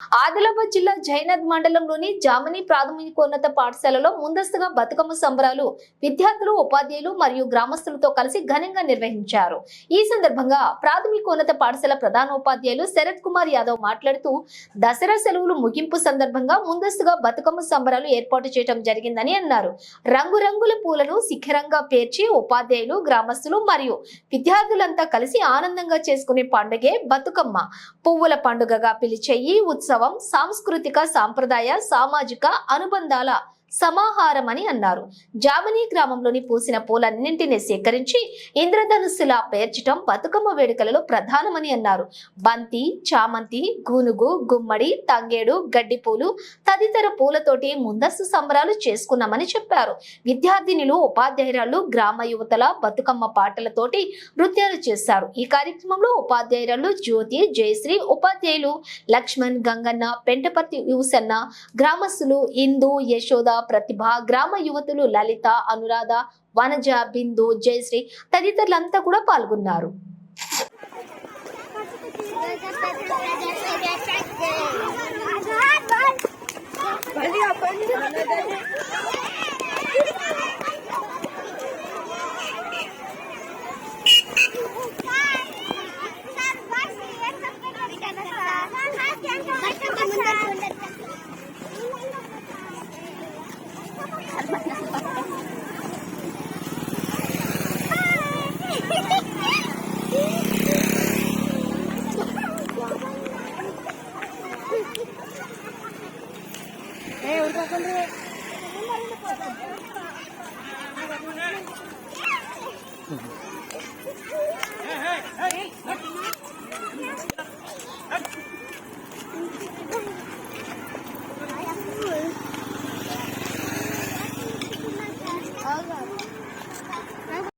ఆదిలాబాద్ జిల్లా జైనద్ మండలంలోని జామని ప్రాథమికోన్నత పాఠశాలలో ముందస్తుగా బతుకమ్మ సంబరాలు విద్యార్థులు, ఉపాధ్యాయులు మరియు గ్రామస్తులతో కలిసి ఘనంగా నిర్వహించారు. ఈ సందర్భంగా ప్రాథమికోన్నత పాఠశాల ప్రధానోపాధ్యాయులు శరత్ కుమార్ యాదవ్ మాట్లాడుతూ, దసరా సెలవులు ముగింపు సందర్భంగా ముందస్తుగా బతుకమ్మ సంబరాలు ఏర్పాటు చేయడం జరిగిందని అన్నారు. రంగురంగుల పూలను శిఖరంగా పేర్చి ఉపాధ్యాయులు, గ్రామస్తులు మరియు విద్యార్థులంతా కలిసి ఆనందంగా చేసుకునే పండుగే బతుకమ్మ. పువ్వుల పండుగగా పిలిచే ఈ ఉత్సవం సాంస్కృతిక, సాంప్రదాయ, సామాజిక అనుబంధాల సమాహారమని అన్నారు. జామని గ్రామంలోని పూసిన పూలన్నింటినీ సేకరించి ఇంద్రధనుస్సులా పేర్చడం బతుకమ్మ వేడుకలలో ప్రధానమని అన్నారు. బంతి, చామంతి, గూనుగు, గుమ్మడి, తంగేడు, గడ్డిపూలు తదితర పూలతోటి ముందస్తు సంబరాలు చేసుకున్నామని చెప్పారు. విద్యార్థినులు, ఉపాధ్యాయురాలు, గ్రామ యువతల బతుకమ్మ పాటలతోటి నృత్యాలు చేశారు. ఈ కార్యక్రమంలో ఉపాధ్యాయురాలు జ్యోతి, జయశ్రీ, ఉపాధ్యాయులు లక్ష్మణ్, గంగన్న, పెంటపర్తి యూసన్న, గ్రామస్తులు ఇందు, యశోద, ప్రతిభ, గ్రామ యువతులు లలిత, అనురాధ, వనజ, బిందు, జయశ్రీ తదితరులంతా కూడా పాల్గొన్నారు.